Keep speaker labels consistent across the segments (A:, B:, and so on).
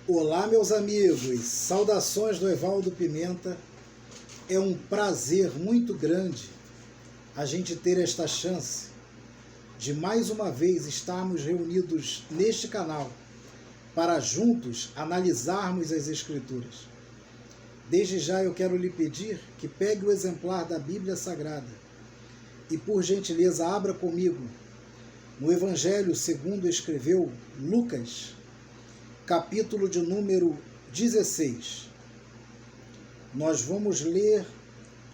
A: Olá, meus amigos, saudações do Evaldo Pimenta. É um prazer muito grande a gente ter esta chance de mais uma vez estarmos reunidos neste canal para juntos analisarmos as Escrituras. Desde já eu quero lhe pedir que pegue o exemplar da Bíblia Sagrada e, por gentileza, abra comigo no Evangelho segundo escreveu Lucas, capítulo de número 16. Nós vamos ler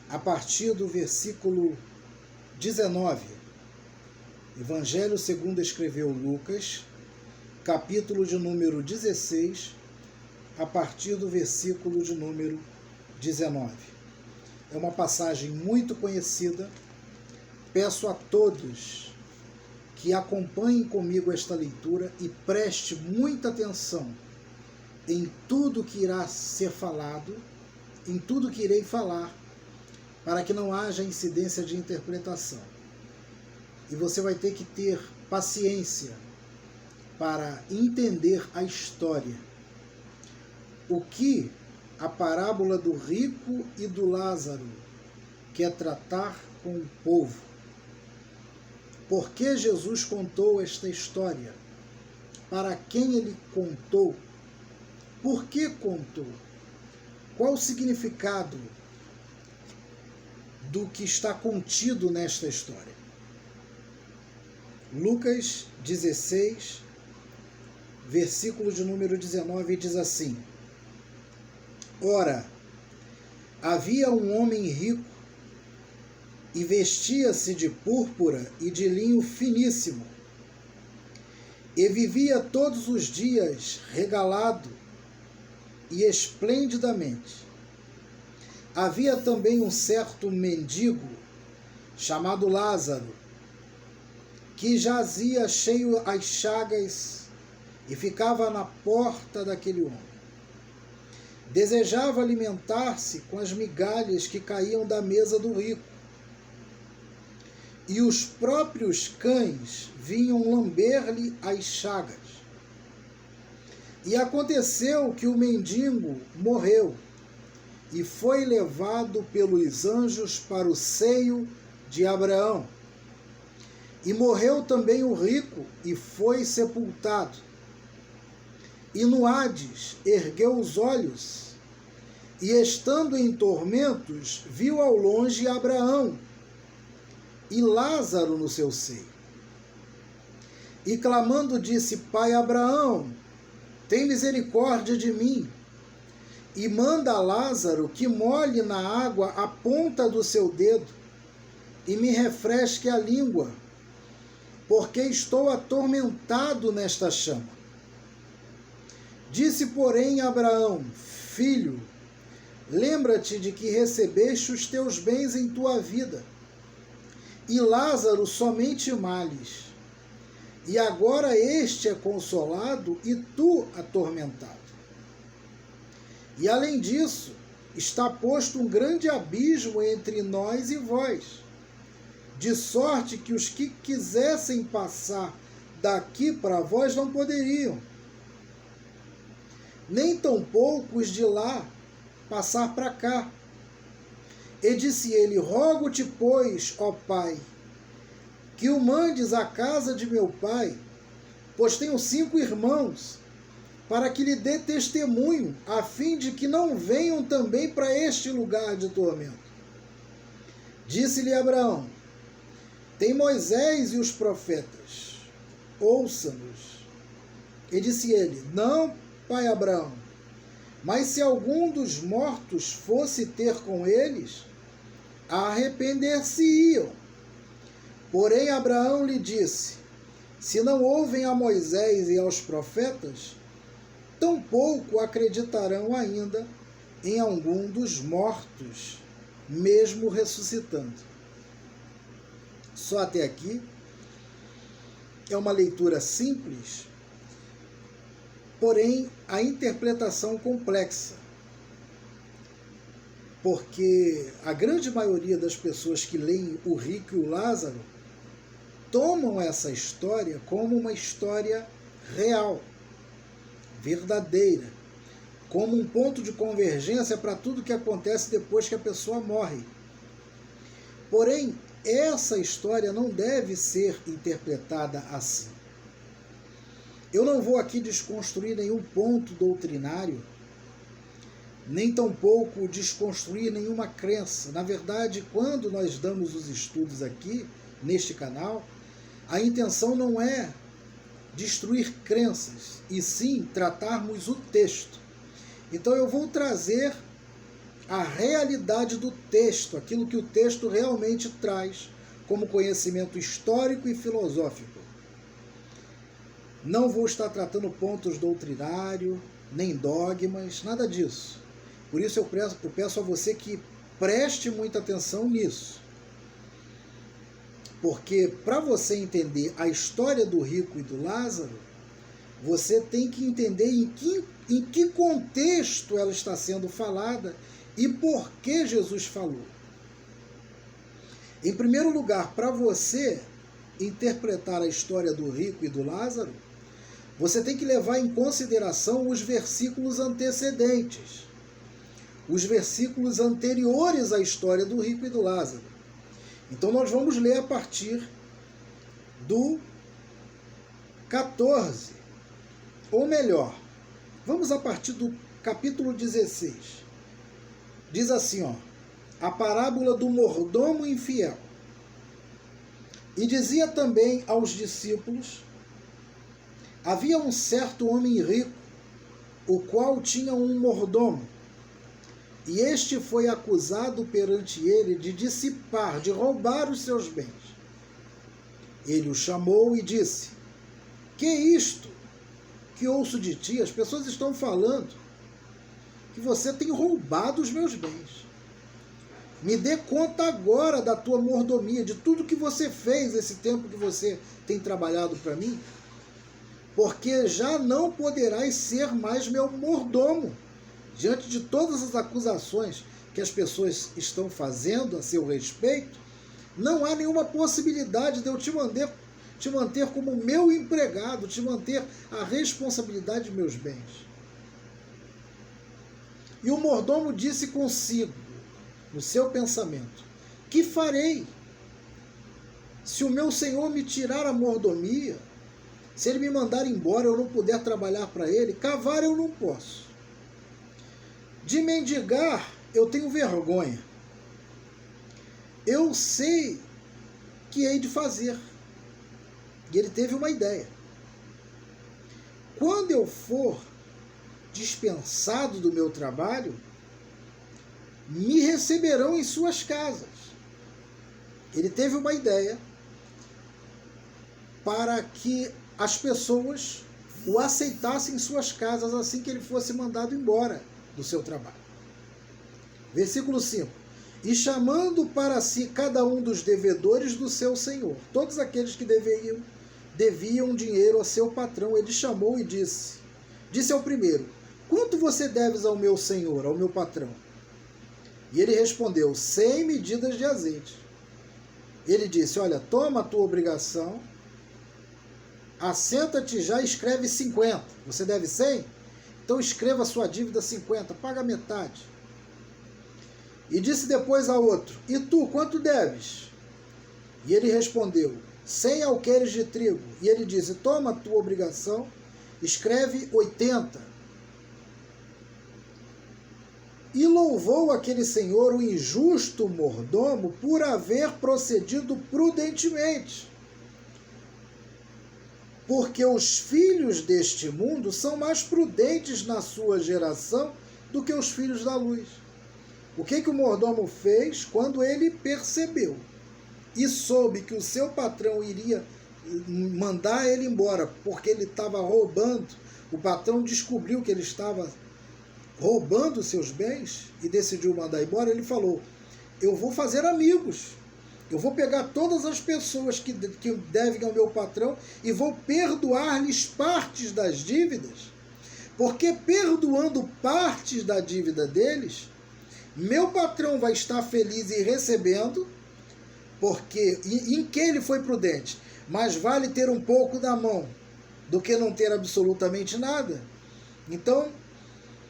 A: a partir do versículo 19. Evangelho segundo escreveu Lucas, capítulo de número 16, a partir do versículo de número 19. É uma passagem muito conhecida. Peço a todos que acompanhem comigo esta leitura e preste muita atenção em tudo que irá ser falado, em tudo que irei falar, para que não haja incidência de interpretação. E você vai ter que ter paciência para entender a história. O que a parábola do rico e do Lázaro quer tratar com o povo. Por que Jesus contou esta história? Para quem ele contou? Por que contou? Qual o significado do que está contido nesta história? Lucas 16, versículo de número 19, diz assim: Ora, havia um homem rico e vestia-se de púrpura e de linho finíssimo, e vivia todos os dias regalado e esplendidamente. Havia também um certo mendigo, chamado Lázaro, que jazia cheio as chagas e ficava na porta daquele homem. Desejava alimentar-se com as migalhas que caíam da mesa do rico, e os próprios cães vinham lamber-lhe as chagas. E aconteceu que o mendigo morreu e foi levado pelos anjos para o seio de Abraão. E morreu também o rico e foi sepultado. E no Hades ergueu os olhos e, estando em tormentos, viu ao longe Abraão e Lázaro no seu seio. E clamando disse: Pai Abraão, tem misericórdia de mim, e manda a Lázaro que molhe na água a ponta do seu dedo e me refresque a língua, porque estou atormentado nesta chama. Disse, porém, Abraão: Filho, lembra-te de que recebeste os teus bens em tua vida, e Lázaro somente males. E agora este é consolado e tu atormentado. E além disso, está posto um grande abismo entre nós e vós, de sorte que os que quisessem passar daqui para vós não poderiam, nem tampouco os de lá passar para cá. E disse ele: Rogo-te, pois, ó Pai, que o mandes à casa de meu pai, pois tenho 5 irmãos, para que lhe dê testemunho, a fim de que não venham também para este lugar de tormento. Disse-lhe Abraão: Tem Moisés e os profetas, ouça-nos. E disse ele: Não, pai Abraão, mas se algum dos mortos fosse ter com eles, arrepender-se-iam. Porém Abraão lhe disse: Se não ouvem a Moisés e aos profetas, tampouco acreditarão ainda em algum dos mortos, mesmo ressuscitando. Só até aqui é uma leitura simples, porém a interpretação complexa, porque a grande maioria das pessoas que leem o rico e o Lázaro tomam essa história como uma história real, verdadeira, como um ponto de convergência para tudo que acontece depois que a pessoa morre. Porém, essa história não deve ser interpretada assim. Eu não vou aqui desconstruir nenhum ponto doutrinário, nem tampouco desconstruir nenhuma crença. Na verdade, quando nós damos os estudos aqui, neste canal, a intenção não é destruir crenças, e sim tratarmos o texto. Então eu vou trazer a realidade do texto, aquilo que o texto realmente traz como conhecimento histórico e filosófico. Não vou estar tratando pontos doutrinários, nem dogmas, nada disso. Por isso eu peço a você que preste muita atenção nisso. Porque para você entender a história do rico e do Lázaro, você tem que entender em que contexto ela está sendo falada e por que Jesus falou. Em primeiro lugar, para você interpretar a história do rico e do Lázaro, você tem que levar em consideração os versículos antecedentes, os versículos anteriores à história do rico e do Lázaro. Então nós vamos ler a partir do 14, ou melhor, vamos a partir do capítulo 16. Diz assim, ó, a parábola do mordomo infiel. E dizia também aos discípulos: havia um certo homem rico, o qual tinha um mordomo, e este foi acusado perante ele de dissipar, de roubar os seus bens. Ele o chamou e disse: que é isto que ouço de ti? As pessoas estão falando que você tem roubado os meus bens. Me dê conta agora da tua mordomia, de tudo que você fez esse tempo que você tem trabalhado para mim, porque já não poderás ser mais meu mordomo. Diante de todas as acusações que as pessoas estão fazendo a seu respeito, não há nenhuma possibilidade de eu te manter como meu empregado, te manter a responsabilidade de meus bens. E o mordomo disse consigo, no seu pensamento: que farei? Se o meu senhor me tirar a mordomia, se ele me mandar embora, eu não puder trabalhar para ele, cavar eu não posso. De mendigar, eu tenho vergonha. Eu sei que hei de fazer. E ele teve uma ideia. Quando eu for dispensado do meu trabalho, me receberão em suas casas. Ele teve uma ideia para que as pessoas o aceitassem em suas casas assim que ele fosse mandado embora do seu trabalho. Versículo 5. E chamando para si cada um dos devedores do seu senhor, todos aqueles que deviam dinheiro a seu patrão, ele chamou e disse ao primeiro: quanto você deves ao meu senhor, ao meu patrão? E ele respondeu: 100 medidas de azeite. Ele disse: olha, toma a tua obrigação, assenta-te já e escreve 50. Você deve 100? Então escreva a sua dívida 50, paga metade. E disse depois a outro: e tu, quanto deves? E ele respondeu: 100 alqueires de trigo. E ele disse: toma a tua obrigação, escreve 80. E louvou aquele senhor, o injusto mordomo, por haver procedido prudentemente. Porque os filhos deste mundo são mais prudentes na sua geração do que os filhos da luz. O que o mordomo fez quando ele percebeu e soube que o seu patrão iria mandar ele embora porque ele estava roubando? O patrão descobriu que ele estava roubando seus bens e decidiu mandar embora. Ele falou: eu vou fazer amigos. Eu vou pegar todas as pessoas que devem ao meu patrão e vou perdoar-lhes partes das dívidas, porque perdoando partes da dívida deles, meu patrão vai estar feliz e recebendo, porque em que ele foi prudente. Mas vale ter um pouco da mão do que não ter absolutamente nada. Então,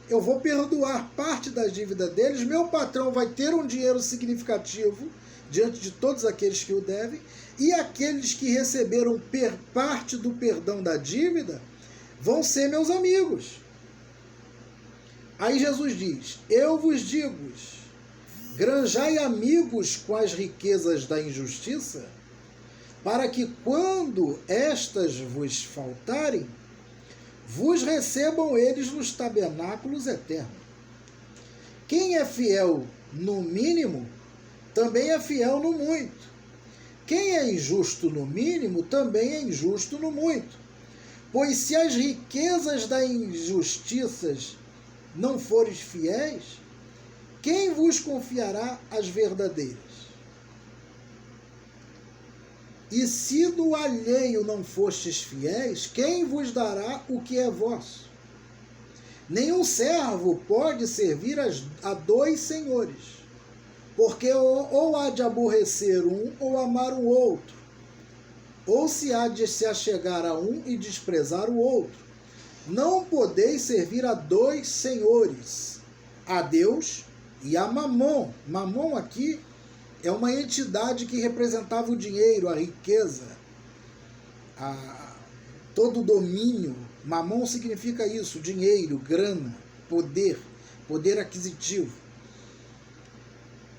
A: eu vou perdoar parte da dívida deles, meu patrão vai ter um dinheiro significativo diante de todos aqueles que o devem, e aqueles que receberam parte do perdão da dívida vão ser meus amigos. Aí Jesus diz: eu vos digo, granjai amigos com as riquezas da injustiça, para que quando estas vos faltarem, vos recebam eles nos tabernáculos eternos. Quem é fiel no mínimo, também é fiel no muito. Quem é injusto no mínimo, também é injusto no muito. Pois se as riquezas da injustiça não forem fiéis, quem vos confiará as verdadeiras? E se do alheio não fostes fiéis, quem vos dará o que é vosso? Nenhum servo pode servir a dois senhores, porque ou há de aborrecer um ou amar o outro, ou se há de se achegar a um e desprezar o outro. Não podeis servir a dois senhores, a Deus e a Mamon. Mamon aqui é uma entidade que representava o dinheiro, a riqueza, todo o domínio. Mamon significa isso: dinheiro, grana, poder aquisitivo.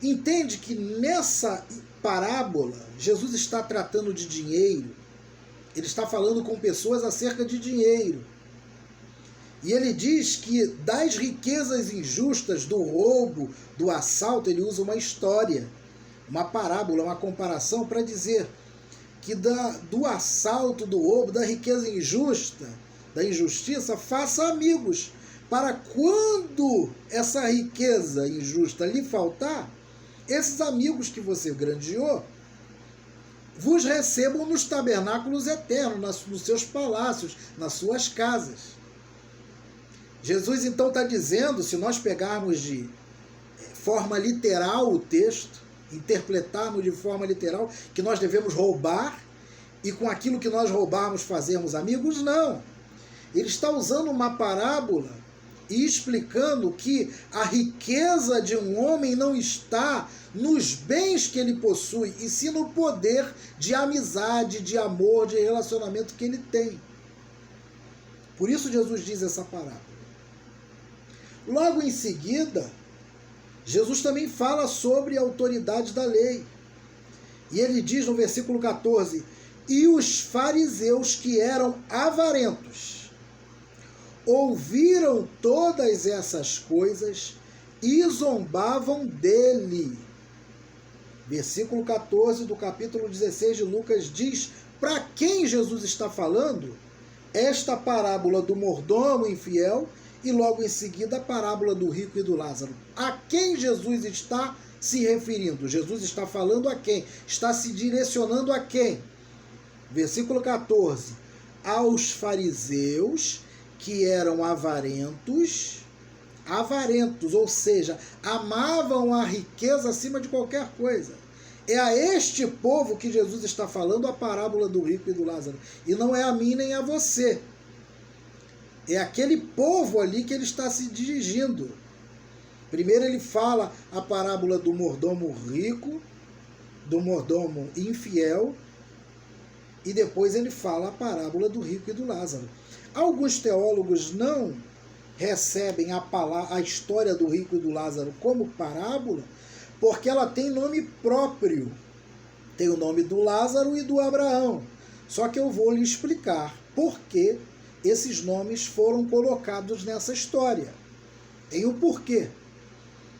A: Entende que nessa parábola Jesus está tratando de dinheiro, ele está falando com pessoas acerca de dinheiro. E ele diz que das riquezas injustas, do roubo, do assalto, ele usa uma história, uma parábola, uma comparação para dizer que do assalto, do roubo, da riqueza injusta, da injustiça, faça amigos, para quando essa riqueza injusta lhe faltar, esses amigos que você granjeou vos recebam nos tabernáculos eternos, nos seus palácios, nas suas casas. Jesus então está dizendo, se nós pegarmos de forma literal o texto, interpretarmos de forma literal, que nós devemos roubar e com aquilo que nós roubarmos fazermos amigos, não. Ele está usando uma parábola e explicando que a riqueza de um homem não está nos bens que ele possui, e sim no poder de amizade, de amor, de relacionamento que ele tem. Por isso Jesus diz essa parábola. Logo em seguida, Jesus também fala sobre a autoridade da lei. E ele diz no versículo 14: e os fariseus, que eram avarentos, ouviram todas essas coisas e zombavam dele. Versículo 14 do capítulo 16 de Lucas diz para quem Jesus está falando esta parábola do mordomo infiel e logo em seguida a parábola do rico e do Lázaro. A quem Jesus está se referindo? Jesus está falando a quem? Está se direcionando a quem? Versículo 14. Aos fariseus, que eram avarentos, ou seja, amavam a riqueza acima de qualquer coisa. É a este povo que Jesus está falando a parábola do rico e do Lázaro. E não é a mim nem a você. É aquele povo ali que ele está se dirigindo. Primeiro ele fala a parábola do mordomo rico, do mordomo infiel, e depois ele fala a parábola do rico e do Lázaro. Alguns teólogos não recebem a história do rico e do Lázaro como parábola, porque ela tem nome próprio. Tem o nome do Lázaro e do Abraão. Só que eu vou lhe explicar por que esses nomes foram colocados nessa história. Tem o porquê.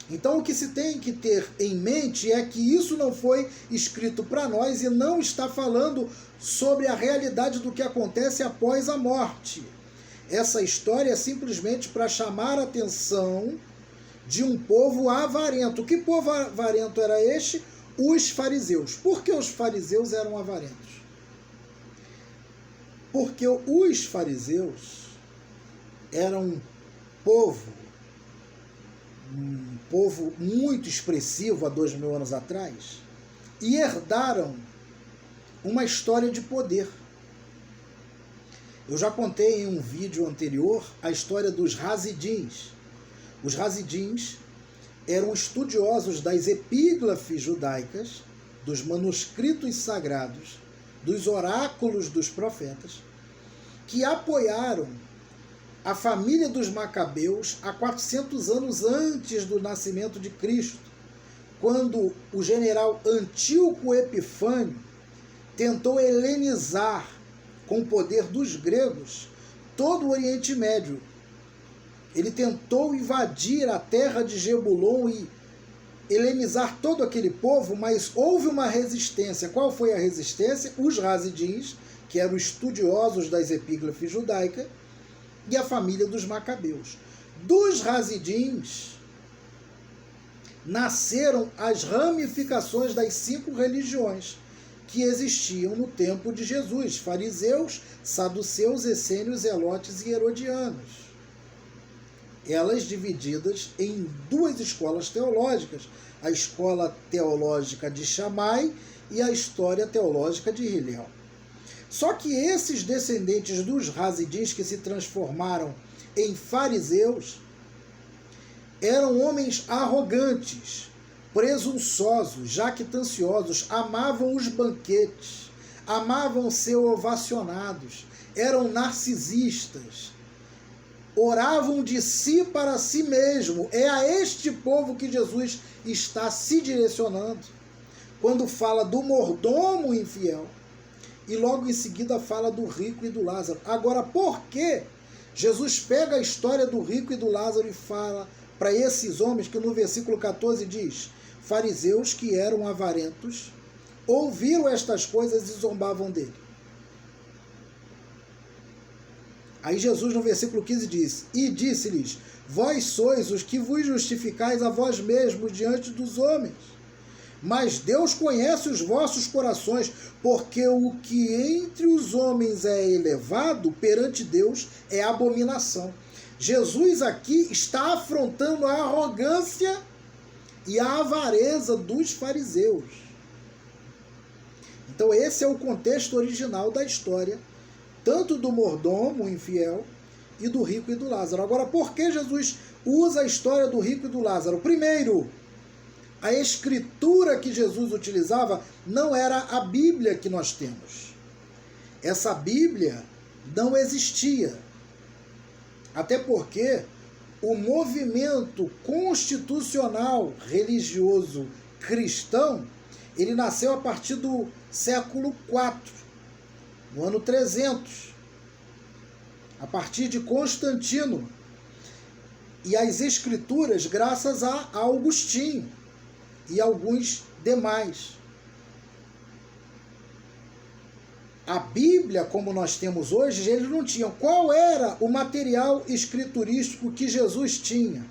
A: Então o que se tem que ter em mente é que isso não foi escrito para nós e não está falando sobre a realidade do que acontece após a morte. Essa história é simplesmente para chamar a atenção de um povo avarento. Que povo avarento era este? Os fariseus. Por que os fariseus eram avarentos? Porque os fariseus eram um povo muito expressivo há 2000 anos atrás, e herdaram uma história de poder. Eu já contei em um vídeo anterior a história dos Hasidins. Os Hasidins eram estudiosos das epígrafes judaicas, dos manuscritos sagrados, dos oráculos dos profetas, que apoiaram a família dos Macabeus há 400 anos antes do nascimento de Cristo, quando o general Antíoco Epifânio tentou helenizar, com o poder dos gregos, todo o Oriente Médio. Ele tentou invadir a terra de Jebulon e helenizar todo aquele povo, mas houve uma resistência. Qual foi a resistência? Os Hasidins, que eram estudiosos das epígrafes judaicas, e a família dos Macabeus. Dos Hasidins nasceram as ramificações das 5 religiões que existiam no tempo de Jesus: fariseus, saduceus, essênios, zelotes e herodianos. Elas divididas em 2 escolas teológicas, a escola teológica de Shammai e a história teológica de Hillel. Só que esses descendentes dos Hasidins que se transformaram em fariseus eram homens arrogantes, presunçosos, jactanciosos, amavam os banquetes, amavam ser ovacionados, eram narcisistas, oravam de si para si mesmo. É a este povo que Jesus está se direcionando quando fala do mordomo infiel e logo em seguida fala do rico e do Lázaro. Agora, por que Jesus pega a história do rico e do Lázaro e fala para esses homens que no versículo 14 diz: fariseus que eram avarentos ouviram estas coisas e zombavam dele? Aí Jesus no versículo 15 diz: e disse-lhes: vós sois os que vos justificais a vós mesmos diante dos homens, mas Deus conhece os vossos corações, porque o que entre os homens é elevado, perante Deus é abominação. Jesus aqui está afrontando a arrogância e a avareza dos fariseus. Então esse é o contexto original da história, tanto do mordomo infiel e do rico e do Lázaro. Agora, por que Jesus usa a história do rico e do Lázaro? Primeiro, a escritura que Jesus utilizava não era a Bíblia que nós temos. Essa Bíblia não existia. Até porque o movimento constitucional religioso cristão, ele nasceu a partir do século IV, no ano 300, a partir de Constantino. E as escrituras, graças a Agostinho e alguns demais. A Bíblia, como nós temos hoje, eles não tinham. Qual era o material escriturístico que Jesus tinha?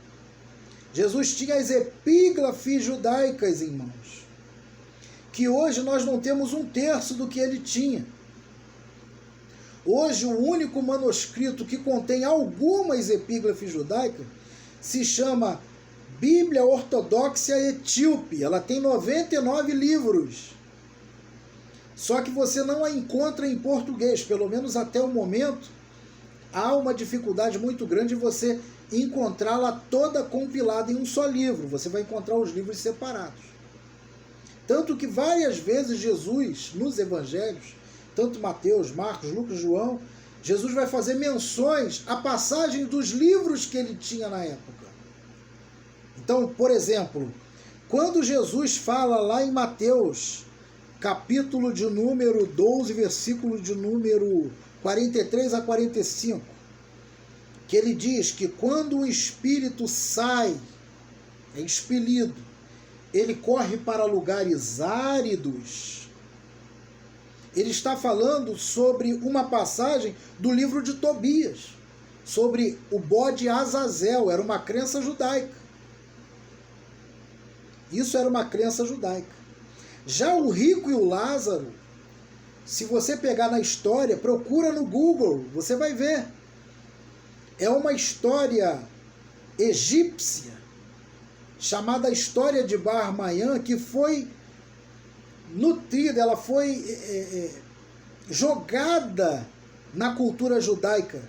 A: Jesus tinha as epígrafes judaicas em mãos, que hoje nós não temos 1/3 do que ele tinha. Hoje, o único manuscrito que contém algumas epígrafes judaicas se chama Bíblia Ortodoxa Etíope. Ela tem 99 livros. Só que você não a encontra em português, pelo menos até o momento. Há uma dificuldade muito grande de você encontrá-la toda compilada em um só livro. Você vai encontrar os livros separados. Tanto que várias vezes Jesus, nos evangelhos, tanto Mateus, Marcos, Lucas, João, Jesus vai fazer menções à passagem dos livros que ele tinha na época. Então, por exemplo, quando Jesus fala lá em Mateus, capítulo de número 12, versículo de número 43 a 45, que ele diz que quando o espírito sai, é expelido, ele corre para lugares áridos. Ele está falando sobre uma passagem do livro de Tobias, sobre o bode Azazel. Era uma crença judaica. Isso era uma crença judaica. Já o rico e o Lázaro, se você pegar na história, procura no Google, você vai ver. É uma história egípcia, chamada História de Bar Mayan, que foi nutrida, ela foi jogada na cultura judaica.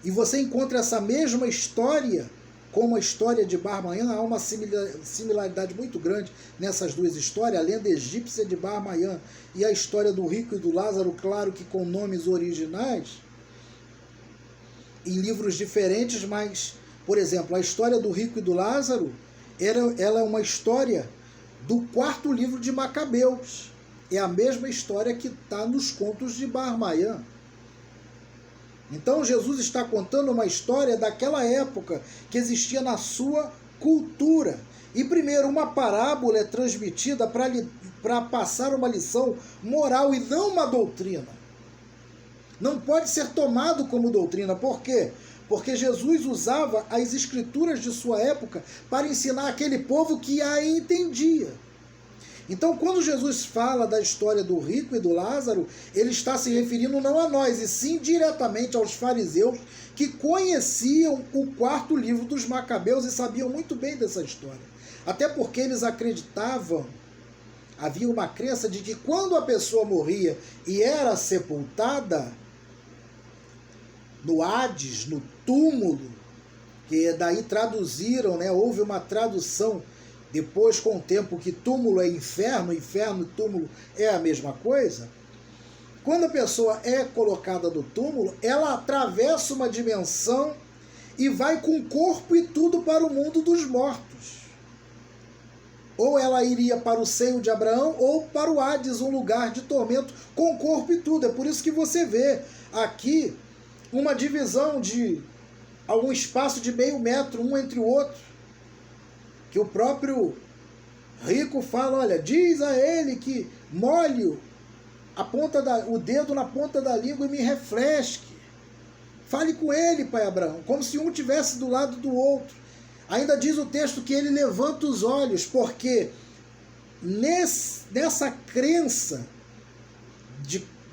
A: E você encontra essa mesma história como a história de Bar Manhã. Há uma similaridade muito grande nessas duas histórias, a lenda egípcia de Bar Manhã e a história do rico e do Lázaro, claro que com nomes originais, em livros diferentes, mas, por exemplo, a história do rico e do Lázaro, ela é uma história do 4º livro de Macabeus. É a mesma história que está nos contos de Bar Manhã. Então Jesus está contando uma história daquela época que existia na sua cultura. E primeiro, uma parábola é transmitida para passar uma lição moral e não uma doutrina. Não pode ser tomado como doutrina. Por quê? Porque Jesus usava as escrituras de sua época para ensinar aquele povo que a entendia. Então, quando Jesus fala da história do rico e do Lázaro, ele está se referindo não a nós, e sim diretamente aos fariseus que conheciam o 4º livro dos Macabeus e sabiam muito bem dessa história. Até porque eles acreditavam, havia uma crença de que quando a pessoa morria e era sepultada no Hades, no túmulo, que daí traduziram, né, houve uma tradução depois, com o tempo, que túmulo é inferno, inferno e túmulo é a mesma coisa. Quando a pessoa é colocada no túmulo, ela atravessa uma dimensão e vai com corpo e tudo para o mundo dos mortos. Ou ela iria para o seio de Abraão ou para o Hades, um lugar de tormento com corpo e tudo. É por isso que você vê aqui uma divisão de algum espaço de meio metro, um entre o outro, que o próprio rico fala, olha, diz a ele que molhe o dedo na ponta da língua e me refresque. Fale com ele, pai Abraão, como se um estivesse do lado do outro. Ainda diz o texto que ele levanta os olhos, porque nessa crença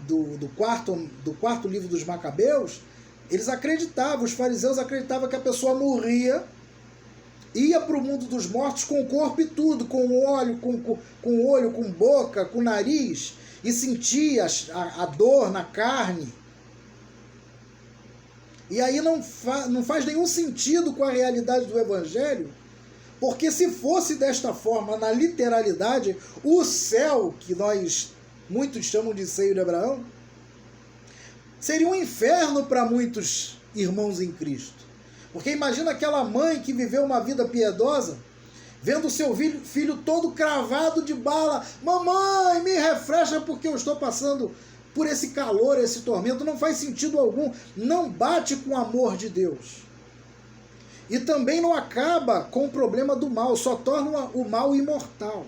A: do quarto livro dos Macabeus, eles acreditavam, os fariseus acreditavam que a pessoa morria, ia para o mundo dos mortos com o corpo e tudo, com olho, com boca, com nariz, e sentia a dor na carne. E aí não faz nenhum sentido com a realidade do Evangelho, porque se fosse desta forma, na literalidade, o céu, que nós muitos chamam de seio de Abraão, seria um inferno para muitos irmãos em Cristo. Porque imagina aquela mãe que viveu uma vida piedosa, vendo o seu filho todo cravado de bala. Mamãe, me refresca porque eu estou passando por esse calor, esse tormento. Não faz sentido algum, não bate com o amor de Deus. E também não acaba com o problema do mal, só torna o mal imortal.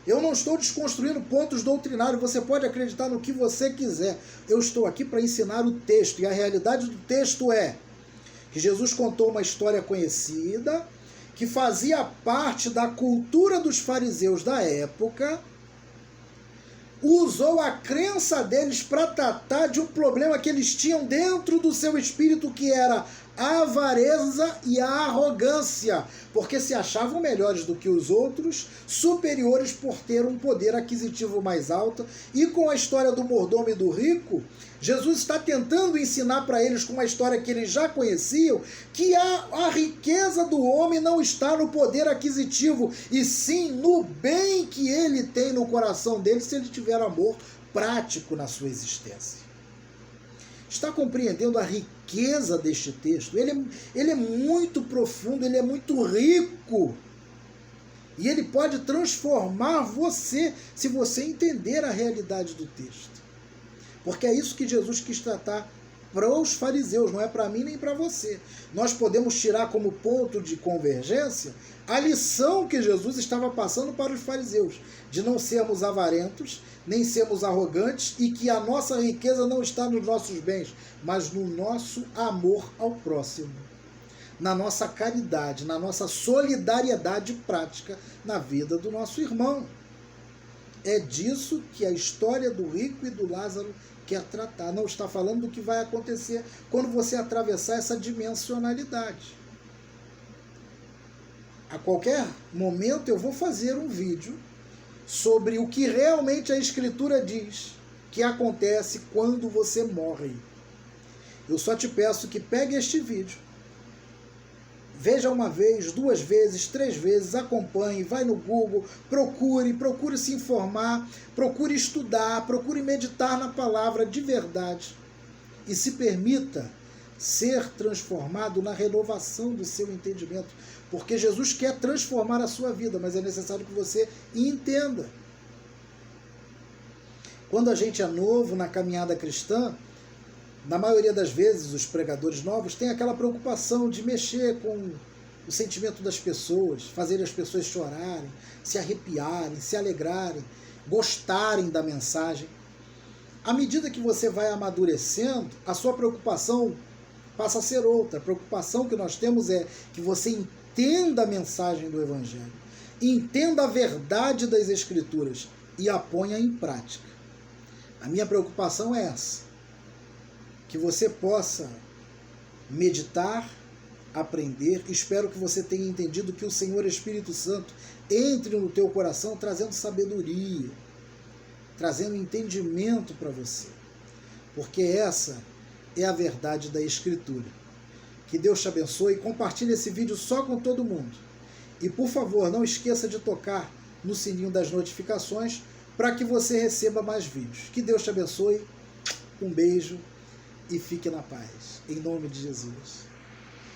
A: Eu não estou desconstruindo pontos doutrinários, você pode acreditar no que você quiser. Eu estou aqui para ensinar o texto, e a realidade do texto é que Jesus contou uma história conhecida, que fazia parte da cultura dos fariseus da época, usou a crença deles para tratar de um problema que eles tinham dentro do seu espírito, que era a avareza e a arrogância, porque se achavam melhores do que os outros, superiores por ter um poder aquisitivo mais alto. E com a história do mordomo e do rico, Jesus está tentando ensinar para eles, com uma história que eles já conheciam, que a riqueza do homem não está no poder aquisitivo, e sim no bem que ele tem no coração dele, se ele tiver amor prático na sua existência. Está compreendendo a riqueza deste texto? Ele é muito profundo, ele é muito rico. E ele pode transformar você, se você entender a realidade do texto. Porque é isso que Jesus quis tratar para os fariseus, não é para mim nem para você. Nós podemos tirar como ponto de convergência a lição que Jesus estava passando para os fariseus, de não sermos avarentos, nem sermos arrogantes, e que a nossa riqueza não está nos nossos bens, mas no nosso amor ao próximo, na nossa caridade, na nossa solidariedade prática na vida do nosso irmão. É disso que a história do rico e do Lázaro quer tratar. Não está falando do que vai acontecer quando você atravessar essa dimensionalidade. A qualquer momento eu vou fazer um vídeo sobre o que realmente a Escritura diz que acontece quando você morre. Eu só te peço que pegue este vídeo, Veja uma vez, 2 vezes, 3 vezes, acompanhe, vai no Google, procure se informar, procure estudar, procure meditar na palavra de verdade e se permita ser transformado na renovação do seu entendimento, porque Jesus quer transformar a sua vida, mas é necessário que você entenda. Quando a gente é novo na caminhada cristã, na maioria das vezes os pregadores novos têm aquela preocupação de mexer com o sentimento das pessoas, fazer as pessoas chorarem, se arrepiarem, se alegrarem, gostarem da mensagem. À medida que você vai amadurecendo, a sua preocupação passa a ser outra. A preocupação que nós temos é que você entenda a mensagem do Evangelho, entenda a verdade das Escrituras e a ponha em prática. A minha preocupação é essa, que você possa meditar, aprender. Espero que você tenha entendido que o Senhor Espírito Santo entre no teu coração trazendo sabedoria, trazendo entendimento para você, porque essa é a verdade da Escritura. Que Deus te abençoe. Compartilhe esse vídeo só com todo mundo. E, por favor, não esqueça de tocar no sininho das notificações para que você receba mais vídeos. Que Deus te abençoe. Um beijo e fique na paz. Em nome de Jesus.